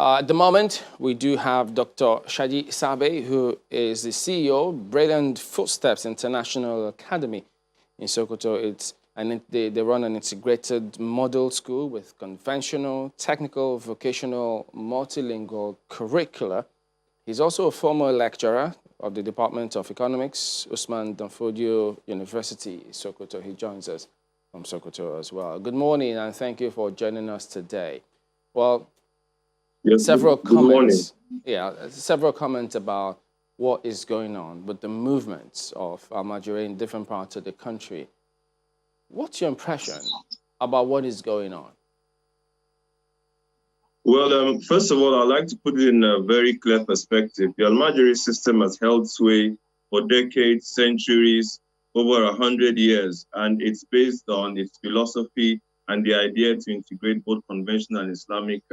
At the moment, we do have Dr. Shadi Sabe, who is the CEO, Brilliant Footsteps International Academy in Sokoto. They run an integrated model school with conventional, technical, vocational, multilingual curricula. He's also a former lecturer of the Department of Economics, Usman Danfodio University, Sokoto. He joins us from Sokoto as well. Good morning, and thank you for joining us today. Well, yes, several good comments. morning. Yeah, several comments about what is going on with the movements of Almajirai in different parts of the country. What's your impression about what is going on? Well, first of all, I'd like to put it in a very clear perspective. The Almajirai system has held sway for decades, centuries, over 100 years, and it's based on its philosophy and the idea to integrate both conventional and Islamic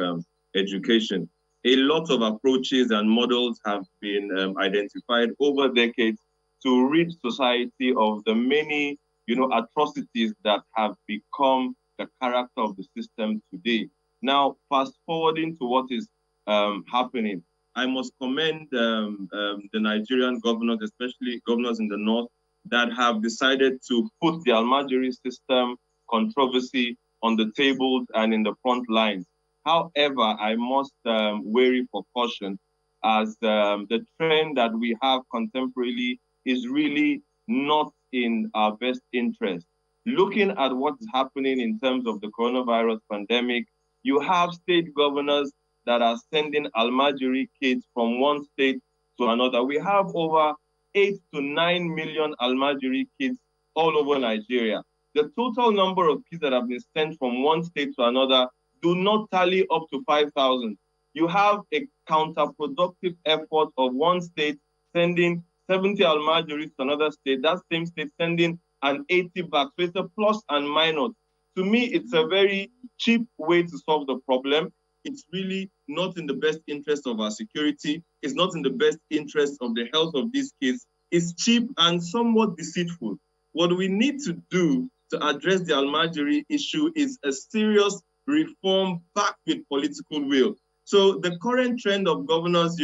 education. A lot of approaches and models have been identified over decades to rid society of the many, atrocities that have become the character of the system today. Now, fast forwarding to what is happening, I must commend the Nigerian governors, especially governors in the north, that have decided to put the Almajiri system controversy on the tables and in the front lines. However, I must wary for caution, as the trend that we have contemporarily is really not in our best interest. Looking at what's happening in terms of the coronavirus pandemic, you have state governors that are sending Almajiri kids from one state to another. We have over 8 to 9 million Almajiri kids all over Nigeria. The total number of kids that have been sent from one state to another do not tally up to 5,000. You have a counterproductive effort of one state sending 70 Almajiri to another state, that same state sending an 80 back. So it's a plus and minus. To me, it's a very cheap way to solve the problem. It's really not in the best interest of our security. It's not in the best interest of the health of these kids. It's cheap and somewhat deceitful. What we need to do to address the Almajiri issue is a serious reform backed with political will. So the current trend of governors,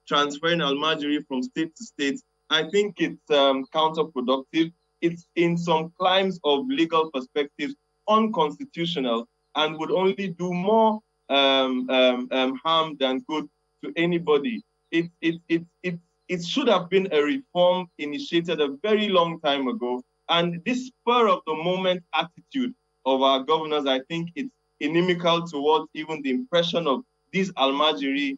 transferring Almajiri from state to state, I think it's counterproductive. It's in some climes of legal perspectives unconstitutional and would only do more harm than good to anybody. It should have been a reform initiated a very long time ago. And this spur of the moment attitude of our governors, I think it's inimical towards even the impression of these Almajiri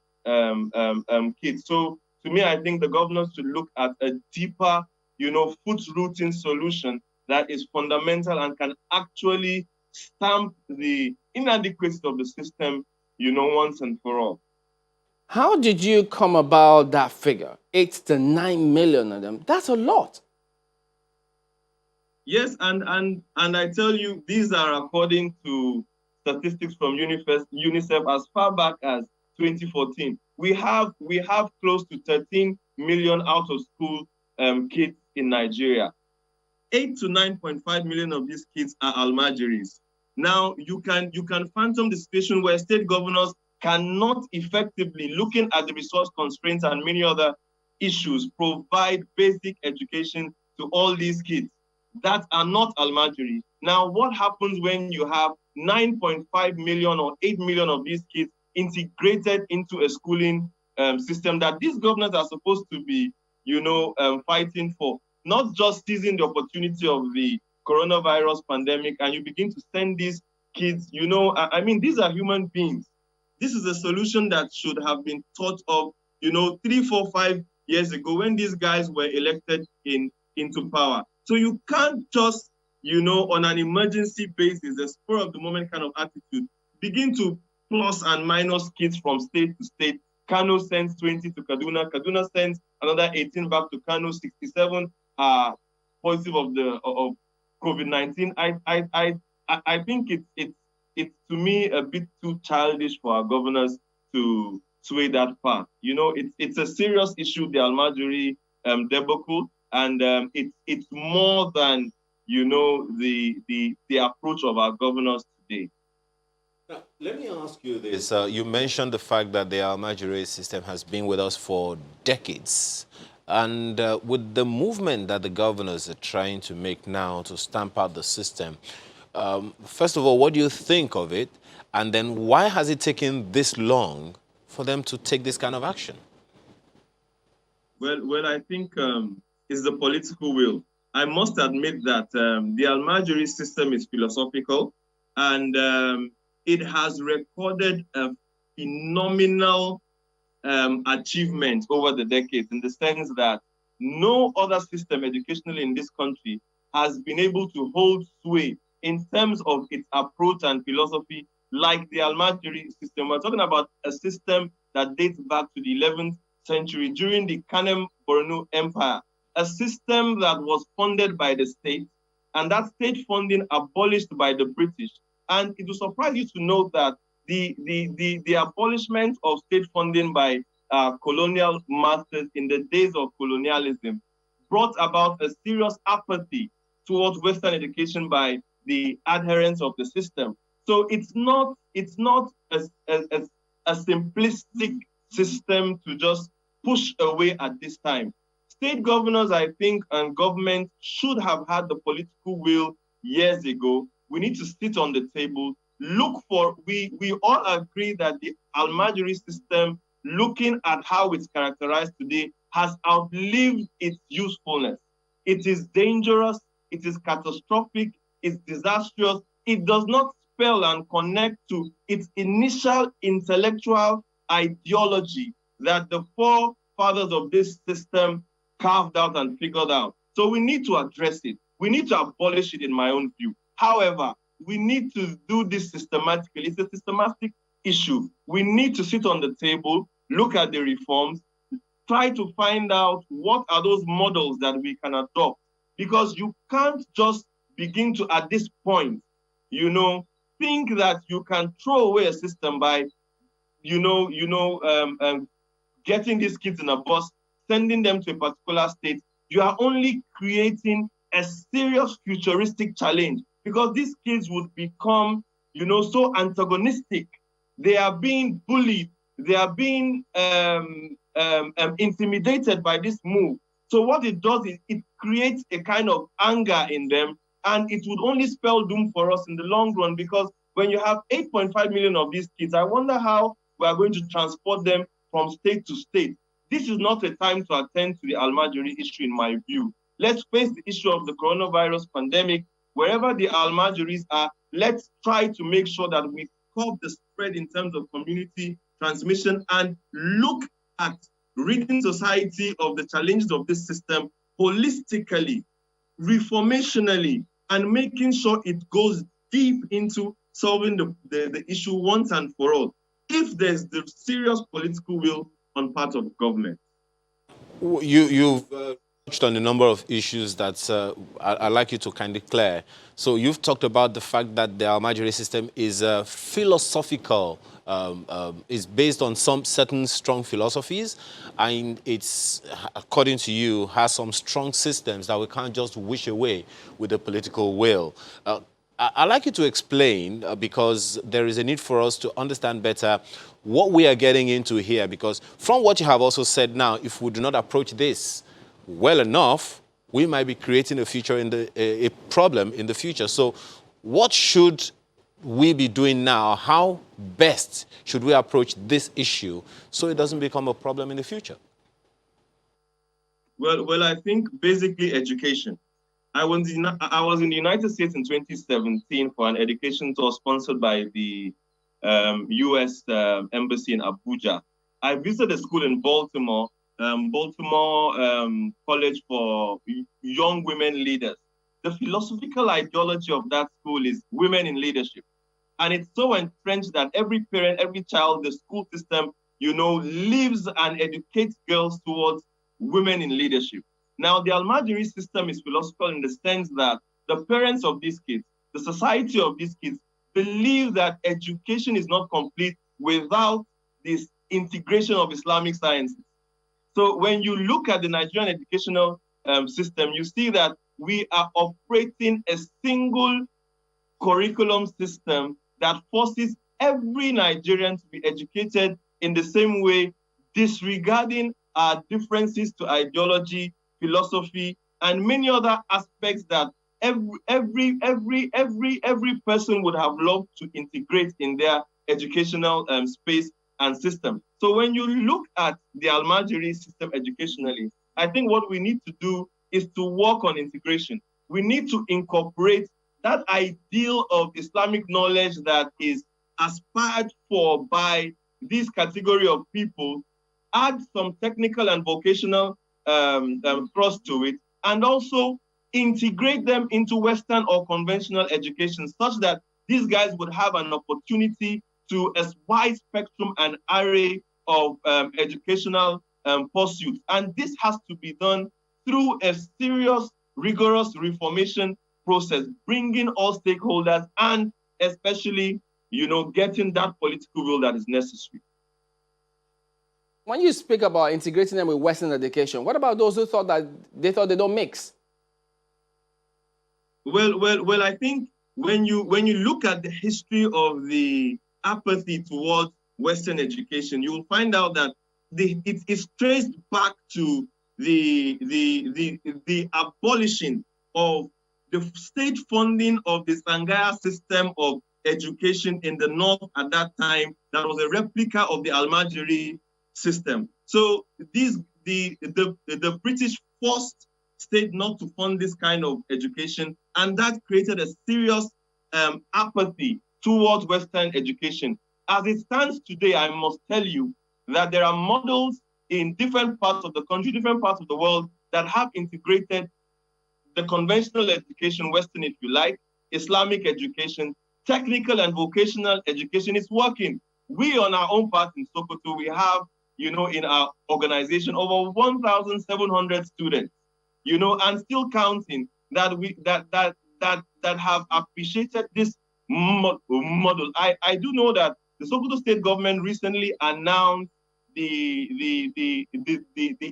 kids. So to me, I think the governors should look at a deeper, foot-rooting solution that is fundamental and can actually stamp the inadequacy of the system, once and for all. How did you come about that figure? 8 to 9 million of them. That's a lot. Yes, and I tell you, these are according to statistics from UNICEF as far back as 2014. We have close to 13 million out of school kids in Nigeria. 8 to 9.5 million of these kids are Almajiris. Now, you can phantom the situation where state governors cannot effectively, looking at the resource constraints and many other issues, provide basic education to all these kids that are not Almajiri. Now, what happens when you have 9.5 million or 8 million of these kids integrated into a schooling system that these governors are supposed to be, fighting for? Not just seizing the opportunity of the coronavirus pandemic, and you begin to send these kids, these are human beings. This is a solution that should have been thought of, 3, 4, 5 years ago when these guys were elected into power. So you can't just, on an emergency basis, a spur of the moment kind of attitude, begin to plus and minus kids from state to state. Kano sends 20 to Kaduna. Kaduna sends another 18 back to Kano. 67 are positive of COVID-19. I think it's to me a bit too childish for our governors to sway that far. It's a serious issue, the Almajiri debacle, and it's more than the approach of our governors today. Now, let me ask you this. You mentioned the fact that the Almajirai system has been with us for decades. And with the movement that the governors are trying to make now to stamp out the system, first of all, what do you think of it? And then why has it taken this long for them to take this kind of action? Well, I think it's the political will. I must admit that the Almajiri system is philosophical, and it has recorded a phenomenal achievement over the decades, in the sense that no other system educationally in this country has been able to hold sway in terms of its approach and philosophy like the Almajiri system. We're talking about a system that dates back to the 11th century during the Kanem Borno Empire, a system that was funded by the state, and that state funding abolished by the British. And it will surprise you to know that the abolishment of state funding by colonial masters in the days of colonialism brought about a serious apathy towards Western education by the adherents of the system. So it's not a simplistic system to just push away at this time. State governors, I think, and government should have had the political will years ago. We need to sit on the table, look for, we all agree that the Almajiri system, looking at how it's characterized today, has outlived its usefulness. It is dangerous, it is catastrophic, it's disastrous. It does not spell and connect to its initial intellectual ideology that the forefathers of this system carved out and figured out. So we need to address it. We need to abolish it, in my own view. However, we need to do this systematically. It's a systematic issue. We need to sit on the table, look at the reforms, try to find out what are those models that we can adopt. Because you can't just begin to, at this point, think that you can throw away a system by, getting these kids in a bus, sending them to a particular state. You are only creating a serious futuristic challenge, because these kids would become, so antagonistic. They are being bullied. They are being intimidated by this move. So what it does is it creates a kind of anger in them, and it would only spell doom for us in the long run, because when you have 8.5 million of these kids, I wonder how we are going to transport them from state to state. This is not a time to attend to the Almajiri issue, in my view. Let's face the issue of the coronavirus pandemic. Wherever the Almajiris are, let's try to make sure that we curb the spread in terms of community transmission and look at ridding society of the challenges of this system holistically, reformationally, and making sure it goes deep into solving the issue once and for all, if there's the serious political will on part of government. You've touched on a number of issues that I'd like you to kind of clear. So you've talked about the fact that the Almajiri system is philosophical, is based on some certain strong philosophies, and it's, according to you, has some strong systems that we can't just wish away with the political will. I'd like you to explain, because there is a need for us to understand better what we are getting into here, because from what you have also said now, if we do not approach this well enough, we might be creating a problem in the future. So what should we be doing now? How best should we approach this issue so it doesn't become a problem in the future? Well, I think basically education. I was in the United States in 2017 for an education tour sponsored by the U.S. Embassy in Abuja. I visited a school in Baltimore, College for Young Women Leaders. The philosophical ideology of that school is women in leadership. And it's so entrenched that every parent, every child, the school system, lives and educates girls towards women in leadership. Now, the Almajiri system is philosophical in the sense that the parents of these kids, the society of these kids, believe that education is not complete without this integration of Islamic sciences. So when you look at the Nigerian educational system, you see that we are operating a single curriculum system that forces every Nigerian to be educated in the same way, disregarding our differences to ideology, philosophy, and many other aspects that every person would have loved to integrate in their educational space and system. So when you look at the Almajiri system educationally, I think what we need to do is to work on integration. We need to incorporate that ideal of Islamic knowledge that is aspired for by this category of people, add some technical and vocational thrust to it, and also integrate them into Western or conventional education such that these guys would have an opportunity to a wide spectrum and array of educational pursuits. And this has to be done through a serious, rigorous reformation process, bringing all stakeholders and especially, getting that political will that is necessary. When you speak about integrating them with Western education, what about those who thought they don't mix? Well, I think when you look at the history of the apathy towards Western education, you will find out that it is traced back to the abolishing of the state funding of the Sangaya system of education in the north at that time. That was a replica of the Almajiri system. So the British forced state not to fund this kind of education, and that created a serious apathy towards Western education. As it stands today, I must tell you that there are models in different parts of the country, different parts of the world that have integrated the conventional education, Western if you like, Islamic education, technical and vocational education. Is working. We on our own part in Sokoto, we have, in our organization over 1,700 students, and still counting that have appreciated this model. I do know that the Sokoto state government recently announced the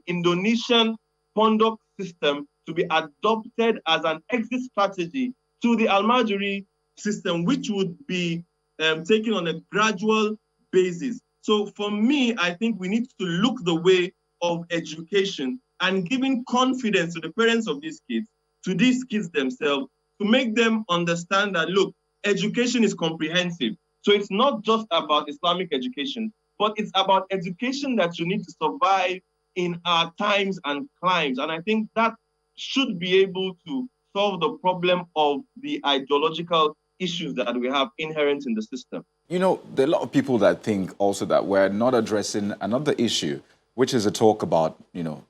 Indonesian Pondok system to be adopted as an exit strategy to the Almajiri system, which would be taken on a gradual basis. So for me, I think we need to look the way of education and giving confidence to the parents of these kids, to these kids themselves, to make them understand that, look, education is comprehensive. So it's not just about Islamic education, but it's about education that you need to survive in our times and climes. And I think that should be able to solve the problem of the ideological issues that we have inherent in the system. There are a lot of people that think also that we're not addressing another issue, which is a talk about,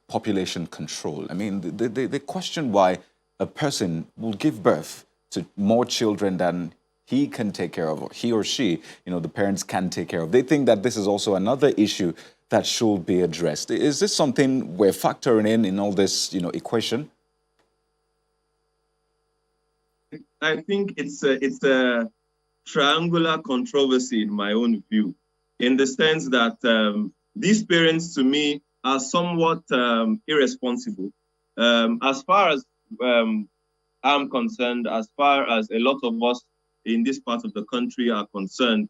population control. I mean, they question why a person will give birth to more children than he can take care of, or he or she, the parents can take care of. They think that this is also another issue that should be addressed. Is this something we're factoring in all this, equation? I think it's a triangular controversy in my own view, in the sense that these parents, to me, are somewhat irresponsible. As far as I'm concerned, as far as a lot of us in this part of the country are concerned,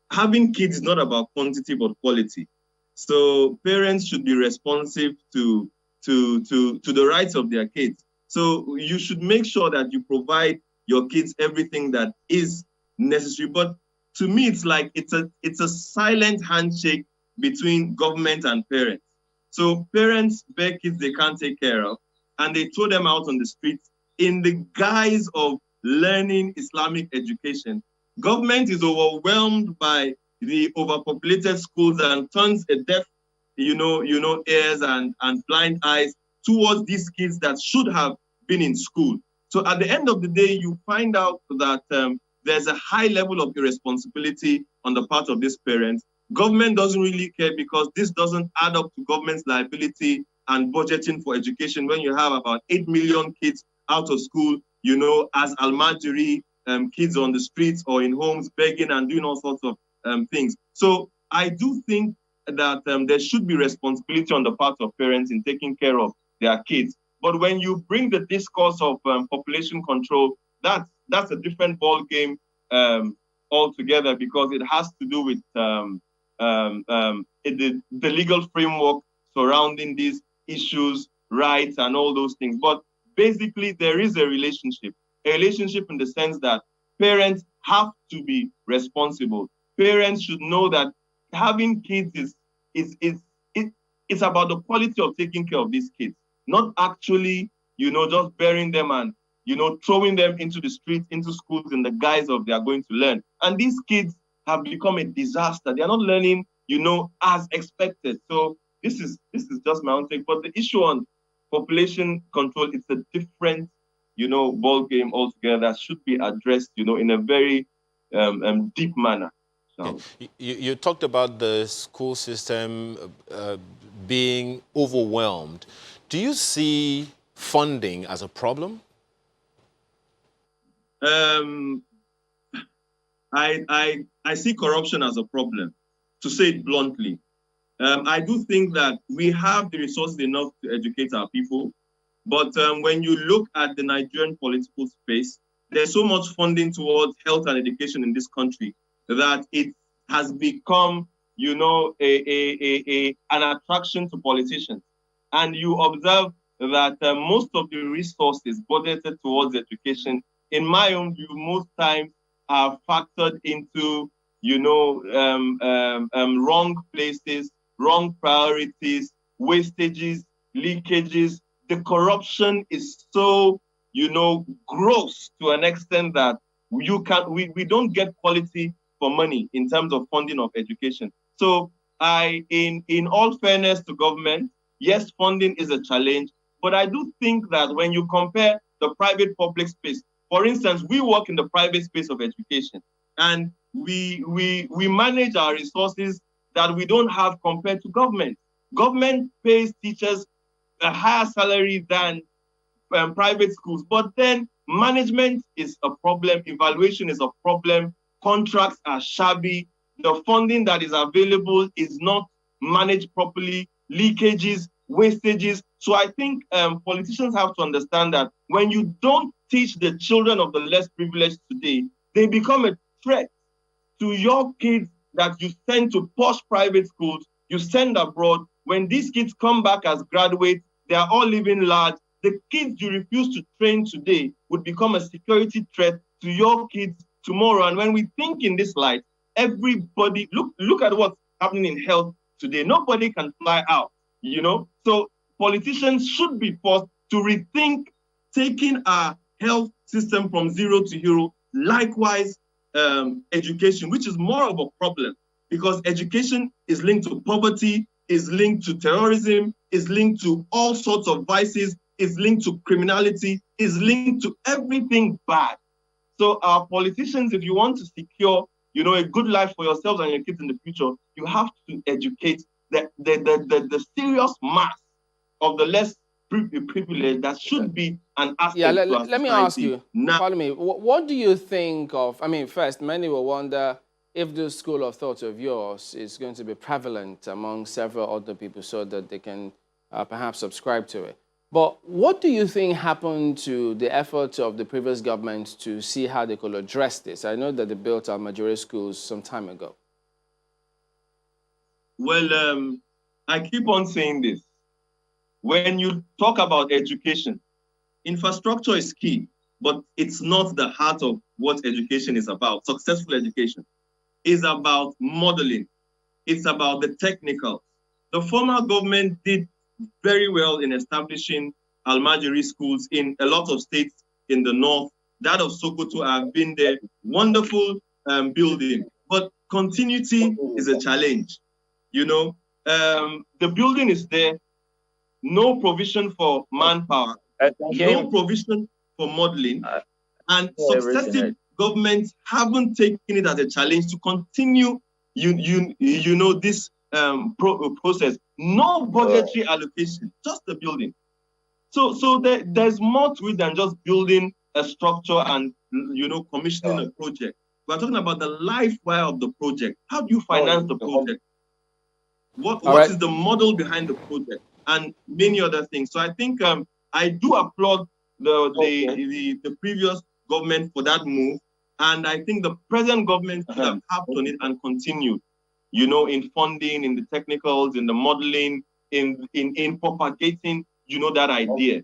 having kids is not about quantity but quality. So parents should be responsive to the rights of their kids. So you should make sure that you provide your kids everything that is necessary. But to me, it's like it's a silent handshake between government and parents. So parents bear kids they can't take care of, and they throw them out on the streets in the guise of learning Islamic education. Government is overwhelmed by the overpopulated schools and turns a deaf, ears and blind eyes towards these kids that should have been in school. So at the end of the day, you find out that there's a high level of irresponsibility on the part of these parents. Government doesn't really care because this doesn't add up to government's liability and budgeting for education when you have about 8 million kids out of school, as Almajiri kids on the streets or in homes begging and doing all sorts of things. So I do think that there should be responsibility on the part of parents in taking care of their kids. But when you bring the discourse of population control, that's a different ball game altogether because it has to do with the legal framework surrounding these issues, rights, and all those things. But basically, there is a relationship in the sense that parents have to be responsible. Parents should know that having kids it's about the quality of taking care of these kids, not actually, just burying them and, throwing them into the streets, into schools in the guise of they are going to learn. And these kids have become a disaster. They are not learning, as expected. So this is just my own take. But the issue on population control, it's a different, ball game altogether that should be addressed, in a very deep manner. So. You talked about the school system being overwhelmed. Do you see funding as a problem? I see corruption as a problem, to say it bluntly. I do think that we have the resources enough to educate our people, but when you look at the Nigerian political space, there's so much funding towards health and education in this country that it has become, an attraction to politicians. And you observe that most of the resources budgeted towards education, in my own view, most times are factored into, wrong places, wrong priorities, wastages, leakages. The corruption is so, gross to an extent that we don't get quality for money in terms of funding of education. So in all fairness to government, yes, funding is a challenge, but I do think that when you compare the private-public space, for instance, we work in the private space of education, and we manage our resources that we don't have compared to government. Government pays teachers a higher salary than private schools, but then management is a problem, evaluation is a problem, contracts are shabby, the funding that is available is not managed properly, leakages, wastages. So I think politicians have to understand that when you don't teach the children of the less privileged today, they become a threat to your kids that you send to posh private schools, you send abroad. When these kids come back as graduates, they are all living large. The kids you refuse to train today would become a security threat to your kids tomorrow. And when we think in this light, everybody, look at what's happening in health today. Nobody can fly out, So politicians should be forced to rethink taking our health system from zero to hero. Likewise, education, which is more of a problem because education is linked to poverty, is linked to terrorism, is linked to all sorts of vices, is linked to criminality, is linked to everything bad. So our politicians, if you want to secure, a good life for yourselves and your kids in the future, you have to educate the serious mass of the less privileged that should be an aspect to our let me ask you, pardon me, what do you think of, first, many will wonder if this school of thought of yours is going to be prevalent among several other people so that they can perhaps subscribe to it. But what do you think happened to the efforts of the previous government to see how they could address this? I know that they built Almajirai schools some time ago. Well, I keep on saying this. When you talk about education, infrastructure is key, but it's not the heart of what education is about. Successful education is about modeling. It's about the technical. The former government did very well in establishing Almajirai schools in a lot of states in the north. That of Sokoto, I've been there. Wonderful building, but continuity is a challenge. The building is there, no provision for manpower, no provision for modeling, and successive governments haven't taken it as a challenge to continue, this process. No budgetary allocation, just the building. So there's more to it than just building a structure and commissioning a project. We're talking about the life wire of the project. How do you finance the project? What is the model behind the project? And many other things. So I think I do applaud the previous government for that move. And I think the present government should have harped on it and continued, you know, in funding, in the technicals, in the modeling, in propagating, you know, that idea.